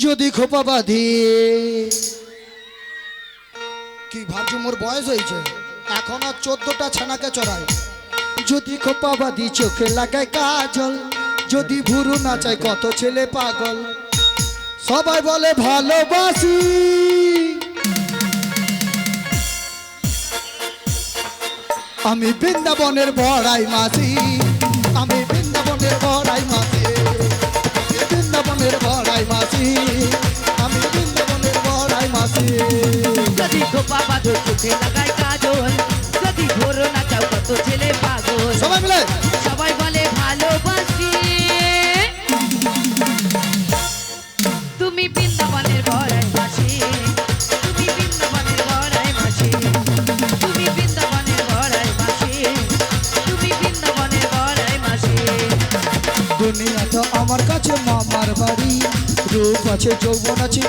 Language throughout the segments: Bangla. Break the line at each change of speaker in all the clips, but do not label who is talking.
যদি খোপা বাঁধি কি ভাবছো মোর বয়স হয়েছে এখন আর 14টা ছানাকে চড়ায় যদি খোপা বাঁধি চোখে লাগায় কাজল যদি ভুরু নাচায় কত ছেলে পাগল সবাই বলে ভালোবাসি আমি বৃন্দাবনের বড়াই মাসি আমি বৃন্দাবনের বড়াই মাসি বৃন্দাবনের বড়াই মাসি আমি বৃন্দাবনের বড়াই মাসি
যদি খোপা বাঁধো চোখে লাগায় কাজল যদি ভোরো নাচাও কত ছেলে পাগল
সবাই মিলে
সবাই বলে ভালোবাসি তুমি বৃন্দাবনের বড়াই মাসি তুমি বৃন্দাবনের বড়াই মাসি তুমি বৃন্দাবনের বড়াই মাসি তুমি বৃন্দাবনের বড়াই মাসি
দুনিয়াটা আমার কাছে মামার বাড়ি রূপ আছে যৌবন আছে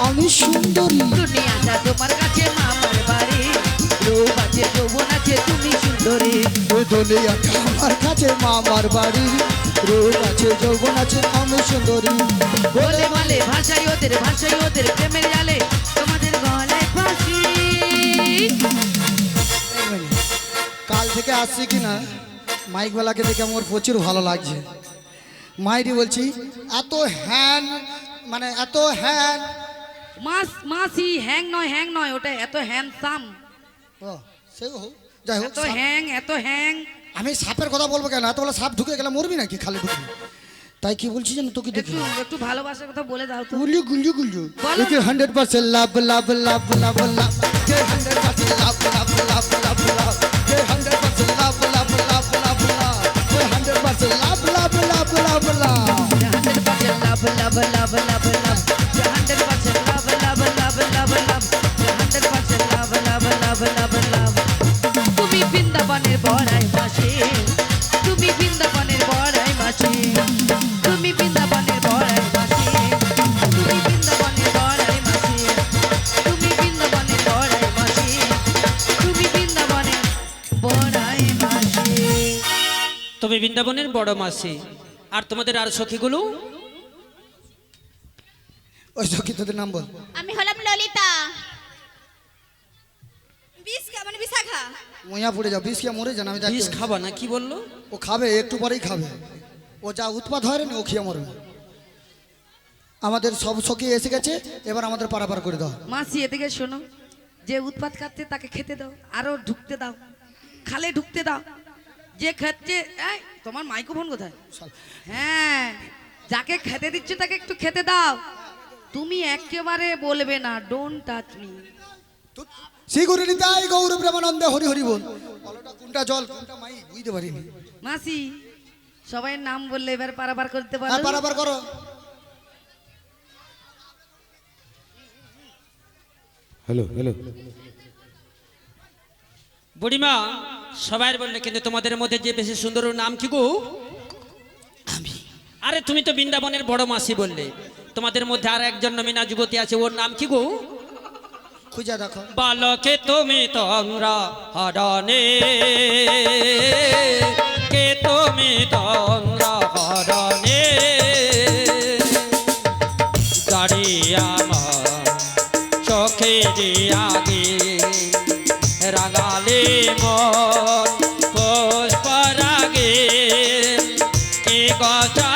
আমি সুন্দরী
দুনিয়াটা তোমার কাছে মামার বাড়ি রূপ আছে যৌবন আছে তুমি সুন্দরী
দুনিয়াটা আমার কাছে মামার বাড়ি রূপ আছে যৌবন আছে আমি সুন্দরী
বলে বলে ভাষাই ওদের প্রেমের জালে তোমাদের গলায় ফাঁসি
কাল থেকে আসছি কিনা মাইকওয়ালাকে দেখে আমার প্রচুর ভালো লাগছে মাইরি বলছি এত হ্যান মানে এত হ্যান
মাসি হ্যাং নয় ওটা এত হ্যান্ডসাম
ও সে হোক যাই হোক
এত হ্যাং
আমি সাপের কথা বলবো কেন এত বলে সাপ ঢুকে গেলে মরবি নাকি খালি ঢুকবি তাই কি বলছি যেন তোকে দেখি
একটু ভালোবাসার কথা বলে দাও তো
গুলি গুলি গুলি
বলো।
100% লাভ লাভ লাভ লাভ লাভ 100% লাভ লাভ লাভ লাভ লাভ 100% লাভ লাভ লাভ লাভ লাভ 100% লাভ লাভ লাভ লাভ লাভ
100% love 100% তুমি বৃন্দাবনের বড়াই মাসি তুমি বৃন্দাবনের বড়াই মাসি তুমি বৃন্দাবনের বড়াই মাসি তুমি বৃন্দাবনের বড়াই মাসি তুমি বৃন্দাবনের বড়াই মাসি তুমি বৃন্দাবনের বড়াই মাসি
তুমি বৃন্দাবনের বড় মাসি আর তোমাদের আর সখীগুলো
ওই সখী তোদের নাম বল
আমি হলাম ললিতা মানে বিশাখা
মইয়া পড়ে যাও বিষ কে মরে যান আমি
বিষ
যাচ্ছি
খাবা না কি বললো
ও খাবে একটু পরেই খাবে ও যা উৎপাত হয় না ও খেয়ে মরবে আমাদের সব সখী এসে গেছে এবার আমাদের পারাপার করে দাও
মাসি এদিকে শোনো যে উৎপাত খাচ্ছে তাকে খেতে দাও আরো ঢুকতে দাও খালে ঢুকতে দাও যে খাচ্ছে এই তোমার মাইক্রোফোন কোথায় হ্যাঁ যাকে খেতে দিচ্ছে তাকে একটু খেতে দাও তুমি একেবারে বলবে না ডোন্ট টাচ মি
শ্রীগুরু নিতাই গৌর প্রেমানন্দে হরি হরি বল বলটা কোনটা জল কোনটা মাই বুঝতে পারিনি
মাসি সবাই নাম বললে এবার পারাপার করতে পারো
হ্যাঁ পারাপার করো
হ্যালো হ্যালো
বুড়িমা সবাই বললে কিন্তু তোমাদের মধ্যে যে বেশি সুন্দর ওর নাম কি গো
আমি
আরে তুমি তো বৃন্দাবনের বড় মাসি বললে তোমাদের মধ্যে আর একজন নমিনা যুবতী আছে ওর নাম কি গো
খুঁজা দেখো
বালকে তুমি তোমরা হরণে কে তুমি তোমরা হরণে দাঁড়িয়া চোখে আগে রাগালে মন পুষ্পরাগে কে কথা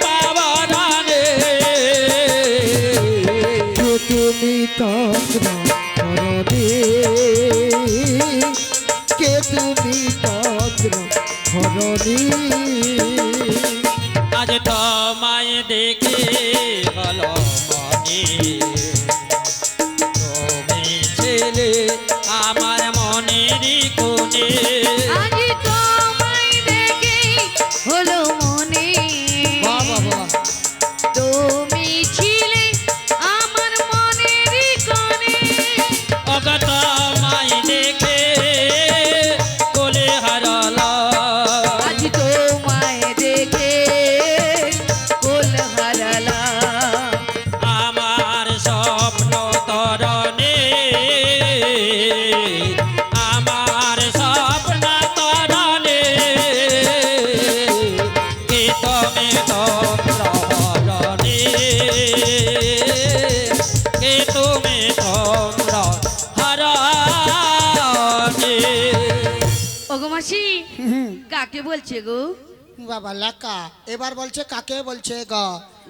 পাবরানে
তুমি তন্দ্রা হরণে কে তুমি তন্দ্রা হরণে
আজ তোমায় দেখে ভালো মনে তুমি ছেলে আমার মনের কোণে
আজ তোমায় দেখে হলো মনে
বাহ বাহ বাহ
তুমি ছিলে আমার মনের কোণে
অগত মাই দেখে কোলে হারালা
আজ তোমায় দেখে কোল হারালা
আমার স্বপ্ন তরণে আমার স্বপ্ন তরণে
মাসি কাকে বলছে গো?
বাবা লেকা এবার বলছে কাকে বলছে গ?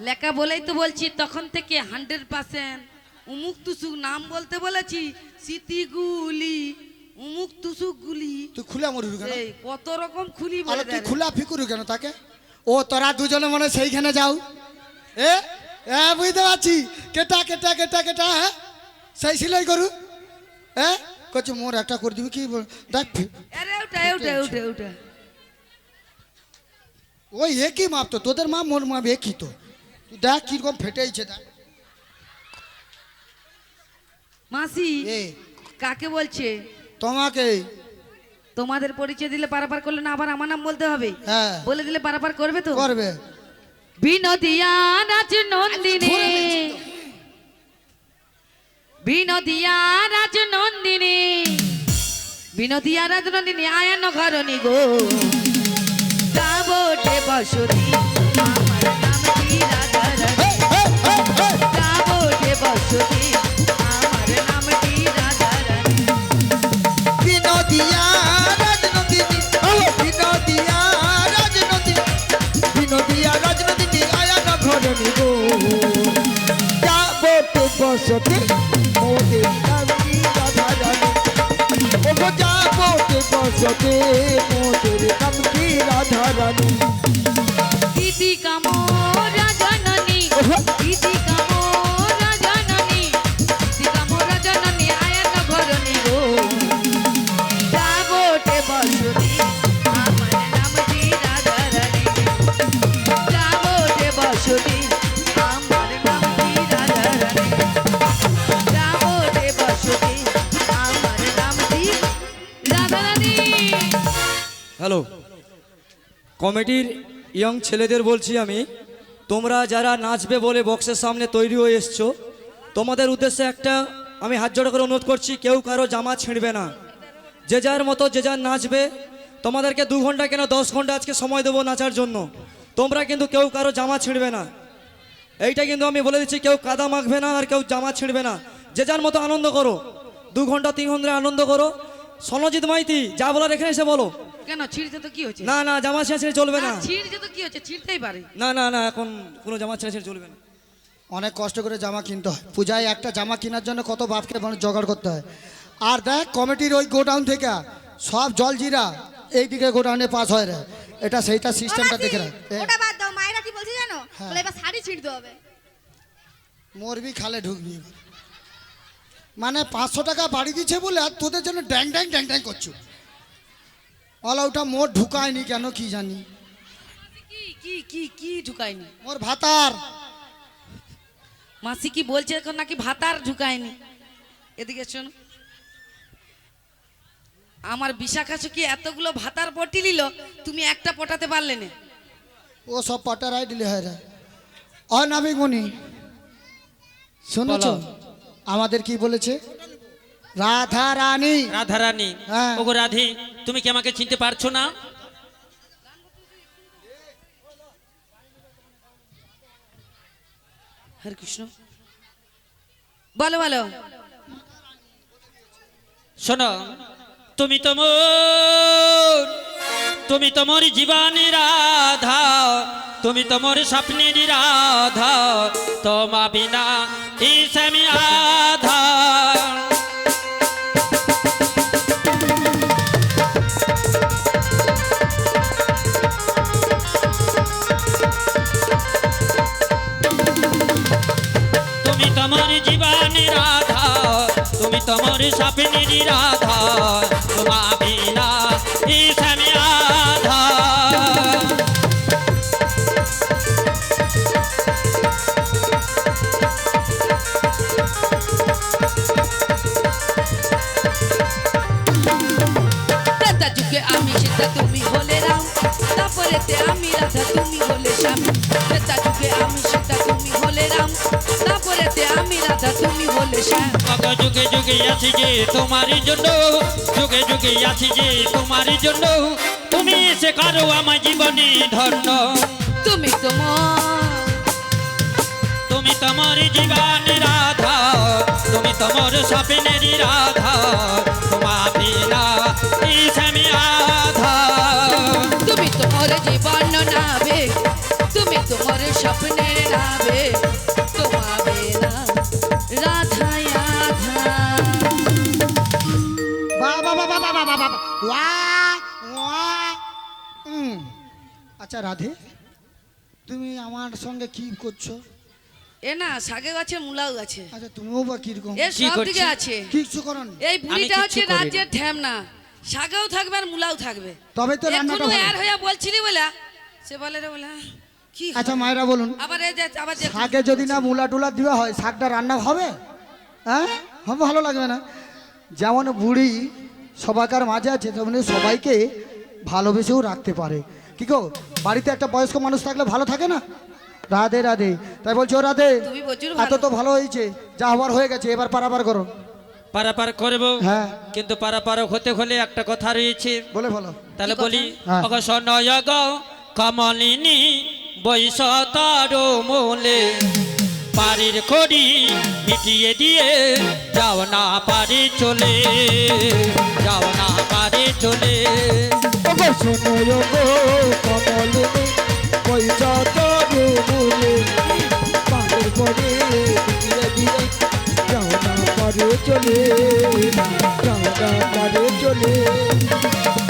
লেখা বলেই তো বলছি, তখন থেকে 100% উমুক তুসুক নাম বলতে বলেছি, স্মৃতিগুলি উমুক তুসুক গুলি।
তুই খুলে মরবি কেন?
এই কত রকম খুলি
আরে
বলে
তুই
দেয় রে।
খোলা ফিকুরু কেন তাকে? ও তোরা দুজনে মনে হয় সেইখানে যাও। এ এ বুঝতে পারছি, কেটা কেটা কেটা কেটা, হ্যাঁ সেই সিলাই করু। হ্যাঁ করছি মোর একটা করে দিবি কি দেখ
আরে ওটা ওটা ওটা ওটা
ওই একই মাপ তো, তোদের মাপ মোর মাপ একই তো। তুই দেখ কিরকম ফেটেইছে দেখ।
মাসি
এ
কাকে বলছে?
তোমাকে।
তোমাদের পরিচয় দিলে পারাপার করলে না আবার আমার নাম বলতে হবে?
হ্যাঁ
বলে দিলে পারাপার করবে তো?
করবে।
বিনোদিয়া রাজনন্দিনী, বিনোদিয়া রাজনন্দিনী, বিনোদিয়া রাজনন্দিনী আয়ান ঘরণী গো, যাবটে বসতি আমার নাম কি রাধারানী, যাবটে বসতি আমার নাম কি রাধারানী।
বিনোদিয়া রাজনন্দিনী, বিনোদিয়া রাজনন্দিনী, বিনোদিয়া রাজনন্দিনী আয়ান ঘরণী গো, যাবতে বসতে মোদের নামটি রাধারানী। ও গো যাবতে বসতে মোদের নামটি রাধারানী।
দিদি কামরা জননী, দিদি কামরা জননী, দিদি কামরা জননী আয়ান ঘরণী গো, যাবটে বসতি আমার নাম কি রাধারানী, যাবটে বসতি আমার নাম কি রাধারানী, যাবটে বসতি আমার নাম কি রাধারানী।
হ্যালো, কমিটির ইয়ং ছেলেদের বলছি আমি, তোমরা যারা নাচবে বলে বক্সের সামনে তৈরি হয়ে এসছো, তোমাদের উদ্দেশ্যে একটা আমি হাত জোড়া করে অনুরোধ করছি, কেউ কারো জামা ছিঁড়বে না। যে যার মতো যে যার নাচবে। তোমাদেরকে 2 ঘন্টা কেন 10 ঘন্টা আজকে সময় দেবো নাচার জন্য। তোমরা কিন্তু কেউ কারো জামা ছিঁড়বে না, এইটা কিন্তু আমি বলে দিচ্ছি। কেউ কাদা মাখবে না আর কেউ জামা ছিঁড়বে না। যে যার মতো আনন্দ করো, 2 ঘন্টা 3 ঘন্টা আনন্দ করো। সনজিৎ মাইতি যা বলার এখানে এসে বলো।
কেন ছিঁড়তে তো কি হয়েছে?
না না, জামা ছেঁড়ে চলবে না।
ছিঁড়তে তো কি হচ্ছে, ছিঁড়তেই পারে।
না না না, এখন কোনো জামা ছেঁড়ে চলবে না।
অনেক কষ্ট করে জামা কিনতে হয় পূজায়, একটা জামা কেনার জন্য কত বাপকে মানুষ জোগাড় করতে হয়। আর দেখ কমিটির ওই গোডাউন থেকে সব জলজিরা এইদিকে গোডাউনে পাস হয় রে, এটা সেইটা সিস্টেমটা দেখে রাখ।
ওটা বাদ দাও, মায়েরা কি বলছে জানো?
হ্যাঁ।
বলে এবার শাড়ি ছিঁড়তে হবে।
মরবি খালে ঢুকবি এবার। মানে 500 টাকা বাড়ি দিচ্ছে বলে আর তোদের জন্য ড্যাং ড্যাং ড্যাং ড্যাং করছো। অলা ওটা মোর ঢুকায়নি কেন কি জানি।
কি কি কি কি ঢুকায়নি?
মোর ভাতার
মাসি কি বলছে এখন নাকি ভাতার ঢুকায়নি? এদিকে শোনো, আমার বিশাখা কি এতগুলো ভাতার পটি নিল, তুমি একটা পটাতে পারলে না?
ও সব পটারাই দিলে হয় রে। অনাবিগুনি শুনেছ
বলো।
আমাদের কি বলেছে? রাধা রানী।
রাধারানী।
হ্যাঁ।
ওগো রাধি, তুমি কি আমাকে চিনতে পারছো না?
হরে কৃষ্ণ, বলো বলো।
শোনো, তুমি তোমার জীবনী রাধা, তুমি তোমার স্বপ্নের রাধা, তোমা বিনা ইসমি আধা। তুমি তোমার জীবনী রাধা, তুমি তোমার স্বপ্নের রাধা, তোমা বিনা ইসমি আধা।
রাধা যুগে আমি সীতা, তুমি হলে রাম, তারপরেতে আমি রাধা, তুমি হলে শ্যাম। রাধা যুগে আমি সীতা, তুমি হলে রাম, তারপরেতে আমি রাধা, তুমি হলে শ্যাম।
অগো যুগে যুগে আছি যে তোমার জন্য, যুগে যুগে আছি যে তোমার জন্য, তুমি সে করো আমার জীবনে ধন্য।
তুমি
তুমি তোমার জীবন রাধা, তুমি তোমার স্বপ্নের রাধা, তোমা বিনা ইসমি আধা।
আচ্ছা রাধে, তুমি আমার সঙ্গে কি করছো?
এ না শাকে গাছে মূলাও গাছে,
আচ্ছা তুমিও বা কিরকম?
এ
কি
সব
করছি?
দিকে আছে।
কিচ্ছু করো না।
এই বুড়িটা
কিচ্ছু
হচ্ছে
করিনি।
রাজ্যের ঠ্যামনা, শাকেও থাকবে আর মূলাও থাকবে।
তবে তো রান্নাটা
এখনো
ভালো।
এর হইয়া বলছিলি বলে সে বলে রে বলে কি
আচ্ছা
হবে?
মায়েরা বলুন,
আবার এই যে আবার যে
শাকে যদি না মূলা টুলা দেওয়া হয় শাকটা রান্না হবে? হ্যাঁ হবে, ভালো লাগবে না। যেমন বুড়ি সবাইকার মাঝে আছে তেমনি সবাইকে ভালোবেসেও রাখতে পারে। কি গো, বাড়িতে একটা বয়স্ক মানুষ থাকলে ভালো থাকে না? রাধে রাধে। তাই বলছো রাধে,
তুমি প্রচুর
এত
ভালো।
তো ভালো হয়েছে, যা হওয়ার হয়ে গেছে, এবার পারাপার করো।
পারাপার করবো,
হ্যাঁ
কিন্তু পারাপার হতে হলে একটা কথা রয়েছে।
বলে ভালো।
তাহলে
কি কথা?
বলি,
হ্যাঁ।
অগসনয় গো কমলিনী বৈশ তার মূলে, পারির খড়ি মিটিয়ে দিয়ে যাও না পারি চলে, যাও না পারি চলে।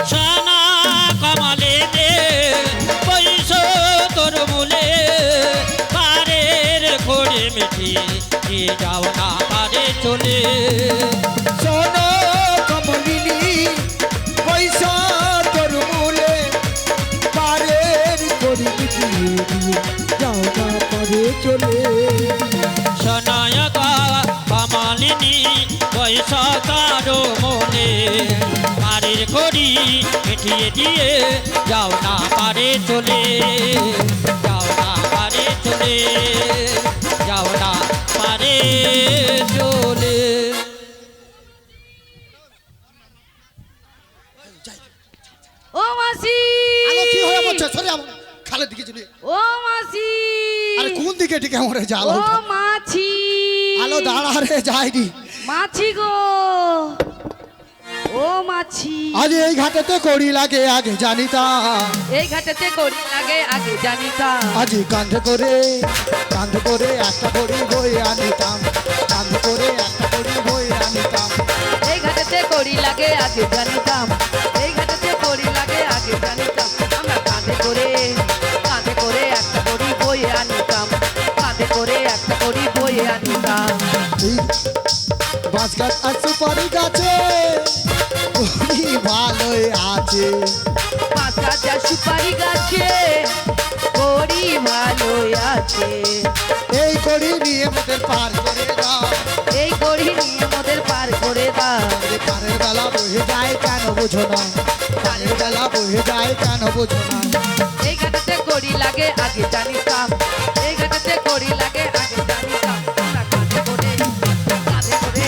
সোনা কমলে দে বৈশ তোর মূলে, পারের খড়ি মিটিয়ে দিয়ে যাও না পারি চলে।
শোনো কমলিনী পয়সা তোর মূলে, পারের করি মিটিয়ে দিয়ে যাও না পারে চলে।
সোনায় গো কমলিনী বৈশ তার মূলে, পারের খড়ি মিটিয়ে দিয়ে যাও না পারে চলে, যাও না পারে চলে, যাও না পারে চলে।
ও মাসি,
আলো কি হয়ে বলছে? সরে আমার খালের দিকে চলে।
ও মাসি,
আরে কোন দিকে দিকে মরে যা আলো
ও
উঠা।
মাছি,
আলো দাঁড়া রে, যাইনি।
মাছি গো, ও মাছি।
আজ এই ঘাটেতে করি লাগে আগে জানিতাম,
এই ঘাটেতে করি লাগে আগে জানিতাম।
আজ কান্ধে করে একটা বড়ি বই আনিতাম, কান্ধে করে একটা বড়ি বই আনিতাম।
এই ঘাটেতে করি লাগে আগে জানিতাম, এই ঘাটেতে করি লাগে আগে জানিতাম। আমরা কাঁধে করে একটা করি বই আনিতাম, কাঁধে করে একটা করি বই আনিতাম।
এই বাঁশ গাছ আর সুপারি গাছে বড়ি ভালোই আছে,
পাঁচ গাছা সুপারি গাছে করি ভালো আছে।
এই করি নিয়ে মোদের পার করে দাও।
এই করি নিয়ে মোদের পার করে দাও।
পারের বেলা বহে যায় কেন বোঝো না, পারের বেলা বহে যায় কেন বোঝো না।
এই ঘাটেতে করি লাগে আগে জানিতাম, এই ঘাটেতে করি লাগে আগে জানিতাম। আমরা কাঁধে করে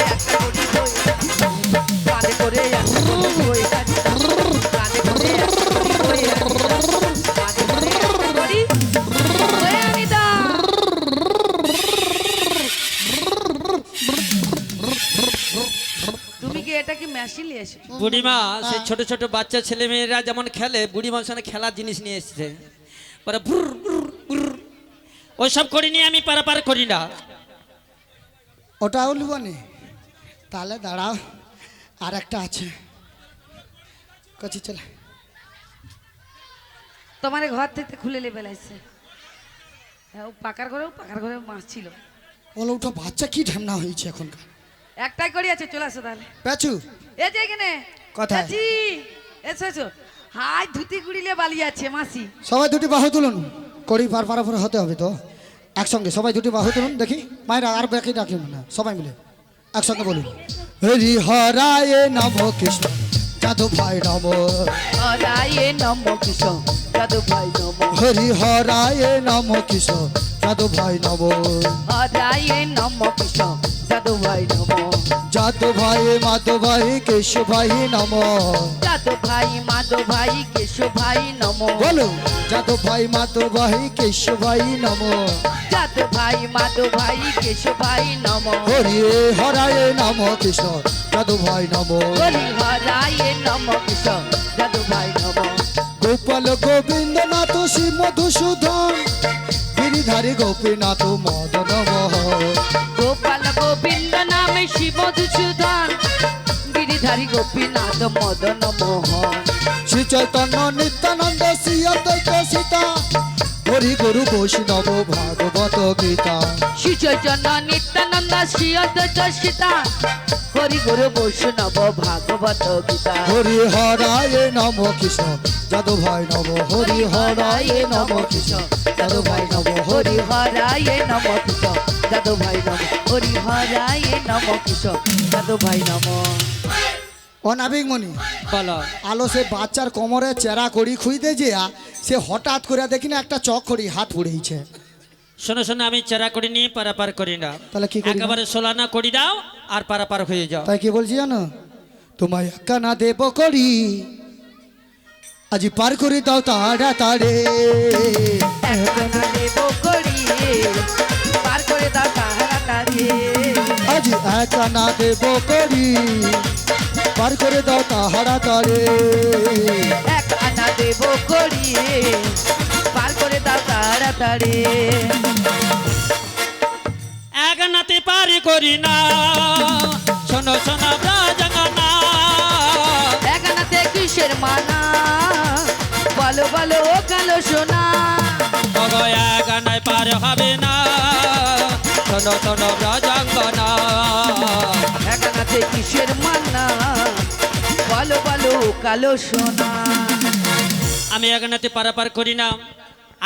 একটা করি বই আনিতাম, কাঁধে করে একটা করি বই আনিতাম, কাঁধে করে একটা করি বই আনিতাম, কাঁধে করে একটা করি বই আনিতাম। তুমি কি এটা কি মেশিন নিয়ে এসেছো?
বুড়িমা সেই ছোট ছোট বাচ্চা ছেলে মেয়েরা যেমন খেলে, বুড়িমার সঙ্গে খেলার জিনিস নিয়ে এসেছে। পরে ভুর ভুর ভুর ওইসব করি নিয়ে আমি পারাপার করি না।
ওটাও লিবনি? তাহলে দাঁড়াও, আর একটা আছে, কচি চলে।
তোমার ঘর থেকে খুলে লে বেলাইছে। হ্যাঁ, ও পাকার ঘরে মাছ ছিল।
বলো ওটা বাচ্চা কি ঢেমনা হয়েছে এখনকার।
একটাই করি আছে, চলে আসো তাহলে।
পেঁচু
এই যে এখানে
কোথায়?
চাচি, এসো এসো। হাই ধুতি গুড়িলে বালি আছে মাসি।
সবাই দুটি বাহু তুলুন, কড়ি পারাপার হতে হবে তো। একসঙ্গে সবাই দুটি বাহু তুলুন দেখি। মায়েরা আর বাকি ডাকি না, সবাই মিলে একসঙ্গে বলুন। হরি হরায় নম কৃষ্ণ যাদব ভাই নম,
হরায়ে নম কৃষ্ণ যাদু ভাই নম,
হরি হরায় নম কৃষ্ণ যাদব ভাই নম,
হরায়ে নম কৃষ্ণ যাদু ভাই নম,
যাদব ভাই মাধব ভাই কেশব ভাই নম।
যাদু ভাই মাধব ভাই কেশব ভাই নম,
বলো যাদব ভাই মাধব ভাই কেশব ভাই নম,
যাদু ভাই মাধব ভাই কেশব ভাই নম,
হরি হরায় নম কৃষ্ণ যাদব ভাই নম।
হরি হরায়ে নম কৃষ্ণ যাদু ভাই নম,
গোপাল গোবিন্দ নাথ শ্রী মধুসূদন গিরিধারী গোপীনাথ মদন মোহন।
গোপাল গোবিন্দ নামে শিব মধুসূদন গিরিধারী গোপীনাথ মদন মোহন,
শ্রী চৈতন্য নিত্যানন্দ শ্রী অদ্বৈত সীতা গুরু বৈষ্ণব ভাগবত গীতা
শ্রী চৈতন্য নিত্যানন্দ শ্রী অদ্বৈত সীতা হরি গুরু বৈষ্ণব ভাগবত গীতা
হরি হরায় নম কৃষ্ণ যাদব ভাই নম হরি হরায় নম কৃষ্ণ যাদব ভাই নম
হরি হরায় নম কৃষ্ণ যাদব ভাই নম হরি হরায় নম কৃষ্ণ যাদব ভাই নম।
অনাবিক মণি
বলো
আলো সে বাচ্চার কোমরে চেরা করি খুঁজতে যেয়া সে হঠাৎ করে দেখি না একটা চক করি হাত পুড়েছে।
শোনো শোনো, আমি চেরা করি নি, পারাপার করি না।
তাহলে কি করি না?
একেবারে সোলানা করি দাও আর পারাপার হয়ে যাও।
তাই কি বলছি জানো, তোমায় একা না দেব করি আজি পার করে দাও তাড়াতাড়ি
এখন দেব করি পার করে দাও তাড়াতাড়ি
আজি একা না দেব করি পার করে দাও তাড়াতাড়ি
এক আনা দেব করি পার করে দাও তাড়াতাড়ি
এক নাতে পারি করি না, শোনো শোনো ব্রাজাঙ্গনা।
এক আনাতে কিসের মানা বলো বলো ও কালো সোনা
ওগো এক আনায় পার হবে না, শোনো শোনো ব্রাজাঙ্গনা।
এক আনাতে কিসের মানা বলো বলো ও কালো সোনা।
আমি এক নাতে পারাপার করি না।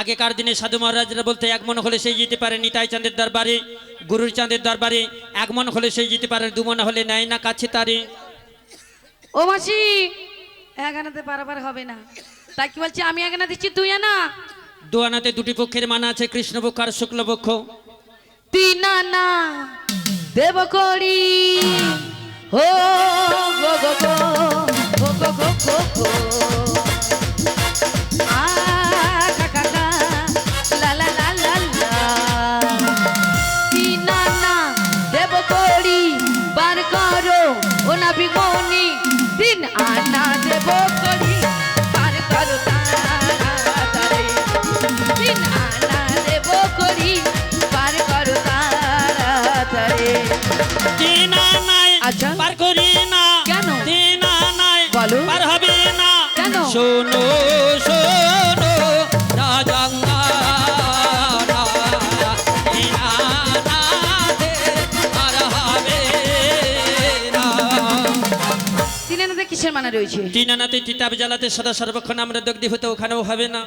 আগেকার দিনে সাধু মহারাজরা বলতে এক মন হলে সেই যেতে পারে নিতাই চাঁদের দরবারে, গুরুর চাঁদের দরবারে। এক মন হলে সেই যেতে পারে, দু মন হলে নেয় না কাছে তারে।
ও মাসি এক আনাতে পারাবার হবে না, তাই কি বলছি আমি এক আনা দিচ্ছি তুই আনা।
দু আনাতে দুটি পক্ষের মানা আছে, কৃষ্ণপক্ষ আর শুক্লপক্ষ।
তিন আনা দেব করি ও গো গো গো ও গো গো গো গো আ কা কা কা লা লা লা লা লা। তিন আনা দেব করি বার করো ও নাবি গনি, তিন আনা দেব করি বার করো তাড়াতাড়ি, তিন আনা দেব করি বার করো তাড়াতাড়ি।
তিন আনায়
আচ্ছা।
পার করি না,
কেন?
তিন আনায়
বলো।
পার হবে না।
কেন?
শোনো শোনো রাজাঙ্গনা, তিন আনাতে পার হবে না।
তিন আনাতে কিসের মানা রয়েছে?
তিন আনাতে তিতাব জ্বালাতে সদা সর্বক্ষণ আমরা দগ্ধি হতে, ওখানেও হবে না।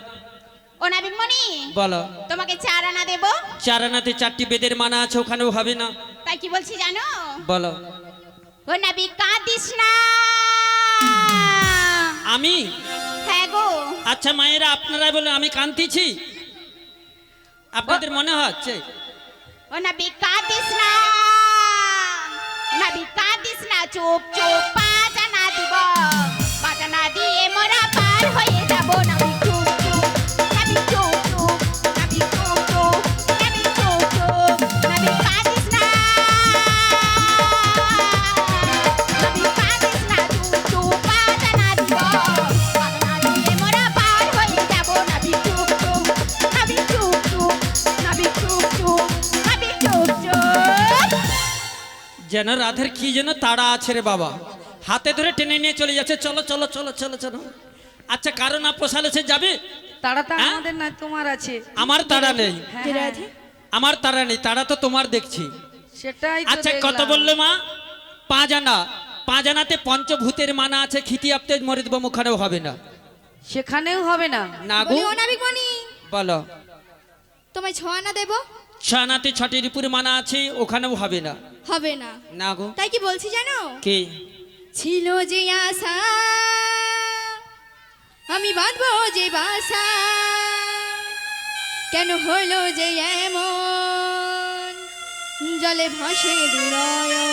ও নাবিকমণি
বলো
তোমাকে 4 আনা দেব,
চার আনাতে চারটি বেদের মানা আছে, ওখানেও হবে না।
তাই কি বলছি জানো,
বলো
ও নাবিক কাঁদিস না।
আমি
হ্যাঁ গো,
আচ্ছা মায়েরা আপনারাই বলে আমি কাঁদতেছি, আপনাদের মনে হচ্ছে?
ও নাবিক কাঁদিস না, নাবিক কাঁদিস না, চুপ চুপ 5 আনা দিব, 5 আনা দিয়ে মোরা পার হয়ে যাব। নাবিক চুপ চুপ, নাবিক চুপ চুপ, নাবিক চুপ চুপ, নাবিক চুপ চুপ, নাবিক কাঁদিস না, নাবিক কাঁদিস না, চুপ চুপ 5 আনা দিব, 5 আনা দিয়ে মোরা পার হয়ে যাব। নাবিক চুপ চুপ, নাবিক চুপ চুপ, নাবিক চুপ চুপ, নাবিক চুপ চুপ।
যেন রাধের কি যেন তাড়া আছে রে বাবা, হাতে ধরে টেনে নিয়ে চলে যাচ্ছে, চলো চলো চলো চলো চলো। আচ্ছা কারণ না পোষালে সে যাবে?
তাড়াটা
হ্যাঁ?
আমাদের না তোমার আছে।
আমার তাড়া নেই,
হ্যাঁ, হ্যাঁ,
আমার তাড়া নেই, তাড়া তো তোমার দেখছি।
সেটাই তো
আচ্ছা কত
দেখলাম।
বললে মা? 5 আনা, 5 আনাতে পঞ্চভূতের মানা আছে, খিতি আপতে মরিদ মুখানেও হবে না।
সেখানেও হবে না।
না গো
বলি ও নাবিকমণি
বলো।
তোমায় 6 আনা দেব,
6 আনাতে 6টি রিপুর মানা আছে, ওখানেও হবে না।
হবে না,
না গো
তাই কি বলছি জানো,
কি?
ছিল যে আশা আমি বাঁধবো যে বাসা, কেন হলো যে এমন জলে ভাসে দুনয়ন।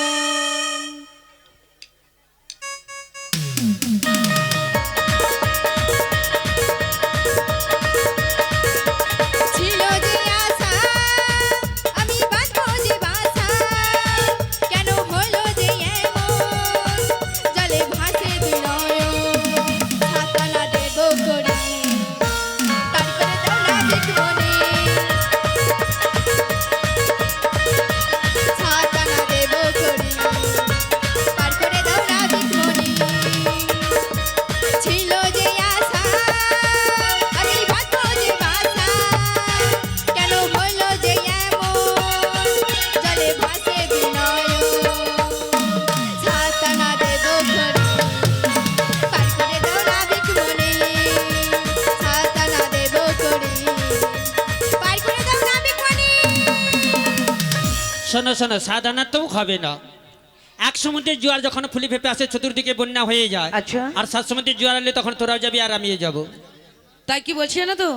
ছিল যে আশা আমি বাঁধবো যে বাসা, কেন হলো যে এমন জলে ভাসে দুনয়ন। 7 আনা দেব করি পার করে দাও নাবিকমণি, 7 আনা দেব করি
শোনো শোনো, সাধারণত হবে না। এক সমুদ্রের জোয়ার যখন ফুলি ফেপে আসে, চতুর্দিকে বন্যা হয়ে যায়।
আচ্ছা।
আর 7 সমুদ্রের জোয়ার এলে তখন তোরাও যাবি আর আমিও যাব।
তাই কি বলছি না তো?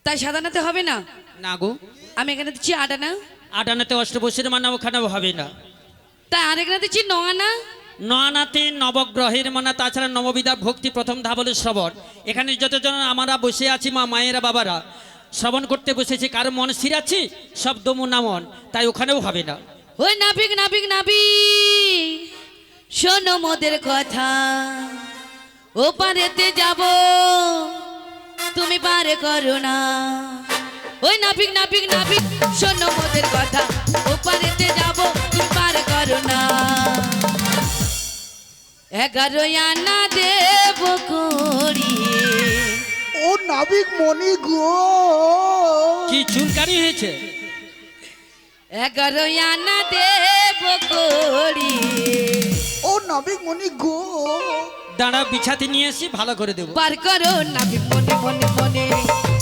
তাই সাধারণত হবে না।
না গো,
আমি এখানে দিচ্ছি 8 আনা,
আটানাতে অষ্টবশীর মানা ওখানেও হবে না।
তাই আরেকটা দিচ্ছি 9 আনা।
নয়ানাতে নবগ্রহের মানা, তাছাড়া নববিধা ভক্তি প্রথম ধাপ হলো শ্রবণ। এখানে যতজন আমরা বসে আছি, মা মায়েরা বাবারা শ্রবণ করতে বসেছি, কারো মন স্থির আছি, সব দমু নামন, তাই ওখানেও হবে না।
ওই নাবিক নাবিক নাবিক, শোনো মোদের কথা, ও পারেতে যাব, তুমি পারে করো না। ওই নাবিক নাবিক নাবিক, শোনো মোদের কথা, ও পারেতে যাব, তুমি পারে করো না। 11 আনা দেব করি।
ও নাবিক মনি গো,
কি চুলকানি হয়েছে?
11 আনা দেব করি।
ও নাবিক মনি গো,
দাঁড়া, বিছাতে নিয়ে এসি, ভালো করে দেবো।
পার করো নাবিক মনে মনে মনে,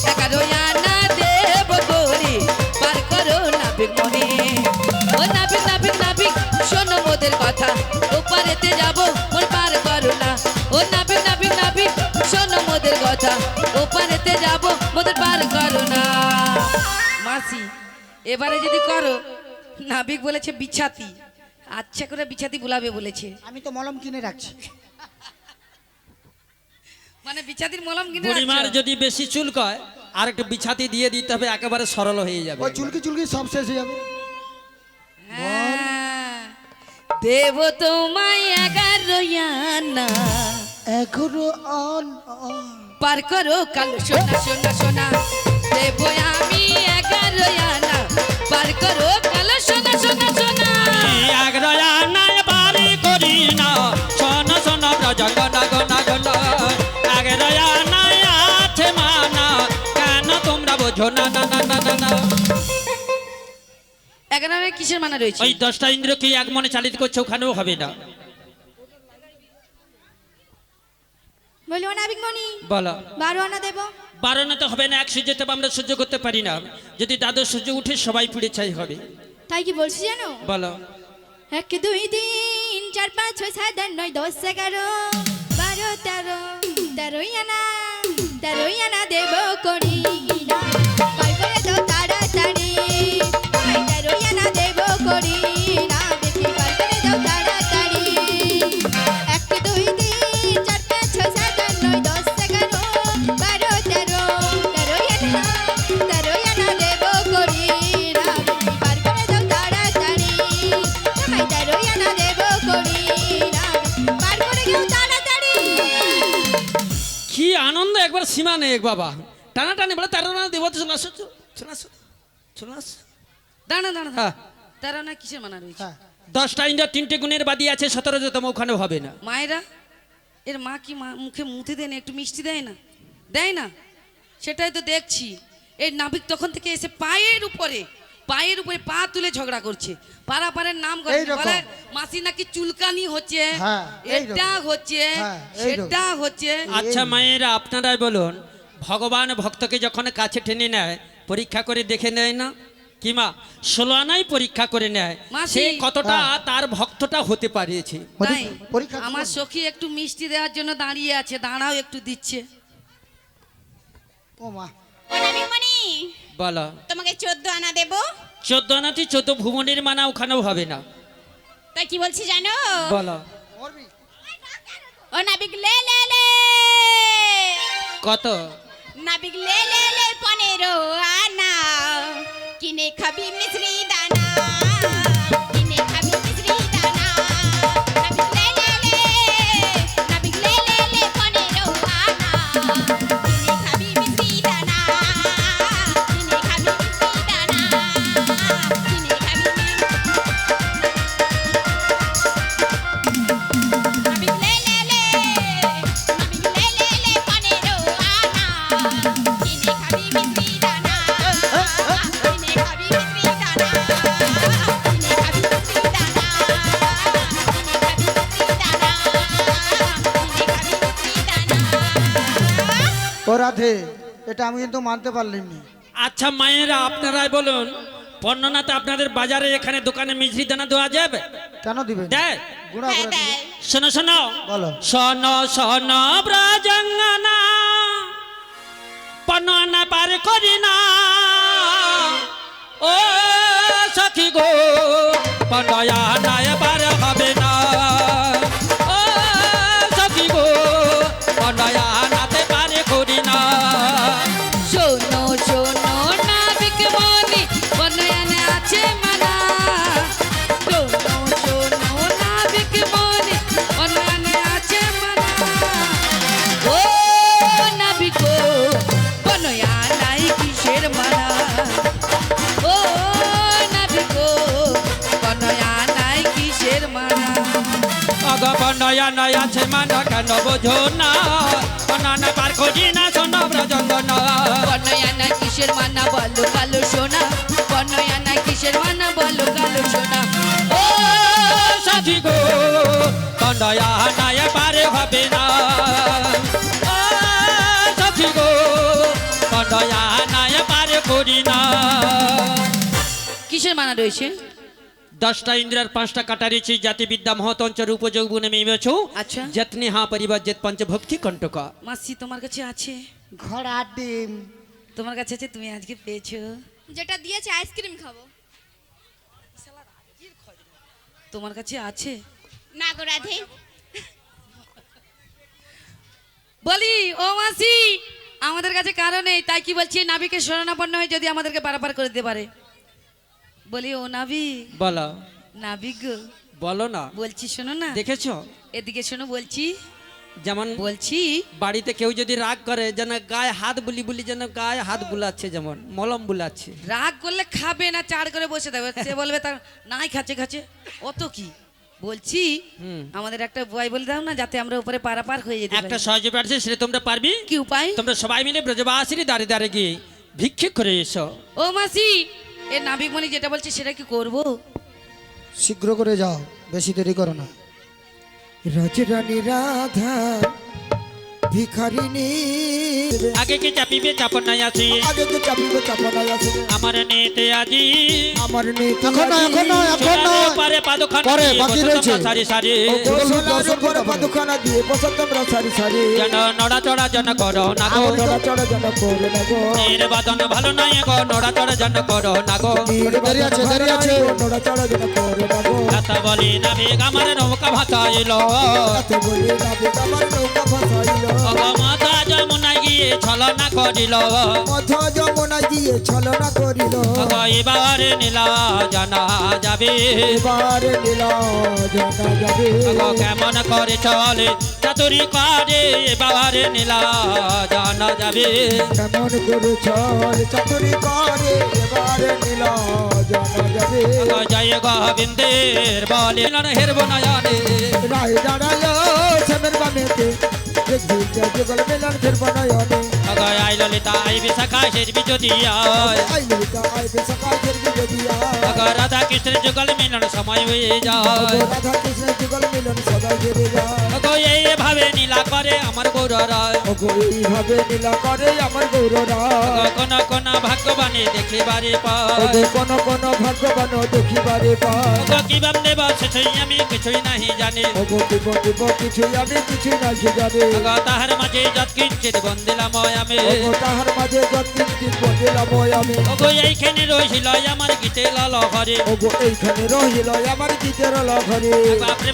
11 আনা দেব করি, পার করো নাবিক মনে। ও নাবিক নাবিক নাবিক, শোনো মোদের কথা, ও পারেতে যাব, মোর পার করো না। ও নাবিক নাবিক নাবিক, শোনো মোদের কথা, ও পারেতে যাব, মোদের পার করো না। মাসি, এবারে যদি করো, নাবিক বলেছে বিছাতি, আচ্ছা করে বিছাতি বুলাবে বলেছে।
আমি তো মলম কিনে রাখছি।
মানে বিছাতির মলম কিনে
বুড়িমার
রাখছো?
যদি বেশি চুল কয়, আর একটু বিছাতি দিয়ে দিতে হবে, একেবারে সরল হয়ে যাবে।
ওই চুলকি চুলকি সব শেষ হয়ে যাবে।
হ্যাঁ, দেব তোমায় 11 আনা,
11 আন
পার করো কাল সোনা সোনা সোনা। দেব আমি 11 আনা, পার করো কাল সোনা সোনা সোনা।
আগ্রয়ানায় বাড়ি করি না, শোনো শোনো ব্রজগনা গনা গনা। আগ্রয়ানায় আছে মানা, কেন তোমরা বোঝো না না না না না না।
11 আনায় কিসের মানা রয়েছে?
ওই 10টা ইন্দ্রকে এক মনে চালিত করছে, ওখানেও হবে না।
বলি ও নাবিক মনি,
বলো।
12 আনা দেব।
12 না তো হবে না, এক সূর্যতে আমরা সহ্য করতে পারি না। যদি দ্বাদশ সূর্য উঠে সবাই পুড়ে ছাই হবে।
তাই কি বলছি জানো?
বলো।
1 2 3 4 5 6 7 8 9 10 11 12 13 13 আনা, 13 আনা দেব করি না, পার করে দাও তাড়াতাড়ি। 13 আনা দেব করি না, দেখি পার করে দাও তাড়াতাড়ি। 1 2 3 4 5 6 7 8 9 10 11 12 13 13 আনা দেব করি না, দেখি পার করে দাও তাড়াতাড়ি। 13 আনা দেব করি না, পার করে দাও তাড়াতাড়ি।
কি আনন্দ, একবার সীমা নেই বাবা। টানা টানি বলে 13 না দেবো, শোনা শোনা শোনা।
দাঁড়া দাঁড়া
হ্যাঁ।
13 আনায় কিসের মানা রয়েছে?
10টা ইন্দ্র 3টে গুণের বাদি আছে, 17তম ওখানেও হবে না।
মায়েরা, এর মা কি মুখে মুথে দেয় না, একটু মিষ্টি দেয় না, দেয় না? সেটাই তো দেখছি। এই নাবিক তখন থেকে এসে পায়ের উপরে পা তুলে ঝগড়া করছে। পাড়াপাড়ের নাম করে
এইরকম।
বলে মাসি নাকি চুলকানি হচ্ছে,
হ্যাঁ, এইরকম।
এটা হচ্ছে,
হ্যাঁ, এইরকম।
সেটা হচ্ছে।
আচ্ছা মায়েরা, আপনারাই বলুন, ভগবান ভক্তকে যখন কাছে টেনে নেয়, পরীক্ষা করে দেখে নেয় না? কি মা, 16 আনাই পরীক্ষা করে নেয়,
মাসি।
সে কতটা তার ভক্তটা হতে পারিয়েছে।
তাই
পরীক্ষা
আমার সখী একটু মিষ্টি দেওয়ার জন্য দাঁড়িয়ে আছে, দাঁড়াও একটু দিচ্ছে।
ও মা,
ও নাবিক মনি,
বলো।
তোমাকে 14 আনা দেব।
14 আনাতে 14 ভুবনের মানা ওখানেও হবে না।
তাই কি বলছি জানো?
বলো।
ও নাবিক লে লে লে,
কত?
নাবিক লে লে লে 15 আনা, কিনে খাবি মিশ্রি দানা, কিনে খাবি মিশ্রি দানা। নাবিক লে লে লে, নাবিক লে লে লে 15 আনা, কিনে খাবি মিশ্রি দানা, কিনে খাবি মিশ্রি দানা, কিনে খাবি নাবিক লে লে লে, নাবিক লে লে লে 15 আনা, কিনে খাবি মিশ্রি দানা, কিনে খাবি মিশ্রি দানা, কিনে খাবি মিশ্রি দানা, কিনে খাবি মিশ্রি দানা, কিনে খাবি মিশ্রি দানা।
ও রাধে, এটা আমি কিন্তু মানতে পারলাম না।
আচ্ছা মায়েরা আপনারাই বলুন, পণ্যনাথ আপনাদের বাজারে এখানে দোকানে মিছরি দানা দেওয়া যাবে?
কেন দিবেন?
দেয়?
গুঁড়া
হ্যাঁ
করে দিবেন।
দেয়।
শোনো শোনো,
বলো।
শোনো শোনো ব্রজঙ্গনা, পণ্যনা পার করি না ও সখী গো, পণ্যনায় পার হবে না ও সখী গো, পণ্যনাতে পার করি না।
শোনো শোনো নাবিক মনি বনয়ানে আছে মানা, শোনো শোনো নাবিক মনি বনয়ানে আছে মানা, ও নাবিক বনয়ানাই কিসের মানা, ও নাবিক বনয়ানাই কিসের মানা।
অগ পণ্যনায় আছে মানা কেন বোঝো না, পণ্যনা পার করি না শোনো ব্রজঙ্গনা।
বনয়ানা কিসের মানা বলো কালো সোনা, বনয়ানা কিসের মানা বলো কালো সোনা,
ও সাথী গো, পণ্যনায় পারে হবে না ও সাথী গো, পণ্যনায় পারে করি না।
কিসের মানা রয়েছে?
10টা ইন্দ্রার 5টা কাটারিছি, জাতিবিদ্যা মহতঞ্চর উপযোগগুণে মেয়েছো।
আচ্ছা।
যত্নে হা পরিবার যেত পঞ্চভক্তি কণ্টকা।
মাসি তোমার কাছে আছে?
ঘোড়ার ডিম।
তোমার কাছে আছে, তুমি আজকে পেয়েছো।
যেটা দিয়েছে আইসক্রিম খাবো।
তোমার কাছে আছে?
না গো রাধে।
বলি ও মাসি, আমাদের কাছে কারণ নেই, তাই কি বলছি নাবিকে শরণাপন্ন হয়ে যদি আমাদেরকে পারাপার করে দিতে পারে। বলি ও নাবি,
বলো
নাবিক গো,
বলো না,
বলছি শোনো না,
দেখেছো
এদিকে শোনো বলছি,
যেমন
বলছি
বাড়িতে কেউ যদি রাগ করে যেন গায়ে হাত বুলি বুলি যেন গায়ে হাত বুলাচ্ছে, যেমন মলম বুলাচ্ছে।
রাগ করলে খাবে না, চার করে বসে থাকবে, সে বলবে তার নাই খাচ্ছে খাচ্ছে অত কি। বলছি
হুম।
আমাদের একটা উপায় বলে দাও না, যাতে আমরা উপরে পারাপার হয়ে যেতে
একটা
পারি।
সহজ উপায় আছে, সেটা তোমরা পারবি।
কি উপায়?
তোমরা সবাই মিলে ব্রজবাসীর দাঁড়ে দাঁড়ে গিয়ে ভিক্ষে করে এসো।
ও মাসি, এ নাবিক মনি যেটা বলছে সেটা কি করব?
শীঘ্র করে যাও, বেশি দেরি করো না। রাজরানী রাধা ভিখারিনী,
আগে কি চাপিবে চাপন নাই আছি,
আগে তো চাপিবে চাপানা আছে।
আমার নেতে আজি
আমার নেই এখন না, এখন না, এখন না।
পারে পাদখান
পরে, বাকি রয়েছে।
সারি সারি
পরে পাদুখানা দিয়ে বসত তোমরা সারি সারি।
যেন নড়া চড়া যেন করো না গো,
নড়া চড়া যেন করে না গো।
নির্বাচন ভালো নাই গো, নড়া চড়া যেন করো না গো।
দেরি আছে, দেরি আছে। নড়া চড়া যেন করে না গো।
কথা বলি না বেগ আমার নৌকা ভাসাইল,
এত বলি না বেগ আমার নৌকা ভাসাইল।
মাথা যমুনা গিয়ে ছলনা করিল,
মধ্য যমুনা গিয়ে ছলনা করিল।
এবার নীলা জানা যাবে,
এবার নীল জানা যাবে।
কেমন করে চলে চাতুরি করে, এবার নীলা জানা যাবে।
কেমন করে ছল চাতুরি করে, এবার নীল জানা যাবে।
জয় গোবিন্দের বলে হেরব নয়নে,
রায় দাঁড়ালো শ্যামের বামেতে, দেখবি যুগল মেলার ফের বনয়নে।
আই ললিতা আই বিশাখা সেরবি যদি আয়,
আই ললিতা আই বেসকাল ফের বিজদিয়া।
রাধা কৃষ্ণের যুগল মিলন সময় হয়ে যায়,
রাধা কৃষ্ণের যুগল মিলন সদা ফিরে যায়।
এইভাবে নীলা করে আমার গৌররা,
ওগো এইভাবে নীলা করে আমার গৌররা।
কোন কোন ভাগ্যবানে দেখিবারে পায়,
ওগো কোন কোন ভাগ্যবান দেখিবারে পায়।
কিবাম দেব সেটাই আমি কিছুই নাহি জানি,
ওগো দিব দিব কিছুই আমি কিছুই নাহি জানি।
তাহার মাঝে যৎ কিঞ্চিত বন্দিলাম আমি,
ওগো তাহার মাঝে যৎকিঞ্চিৎ বলিলাম আমি।
ওগো এইখানে রহিল আমার গীতে লাল হরে,
ওগো এইখানে রহিল আমার গীতের লহরে।
বাপরে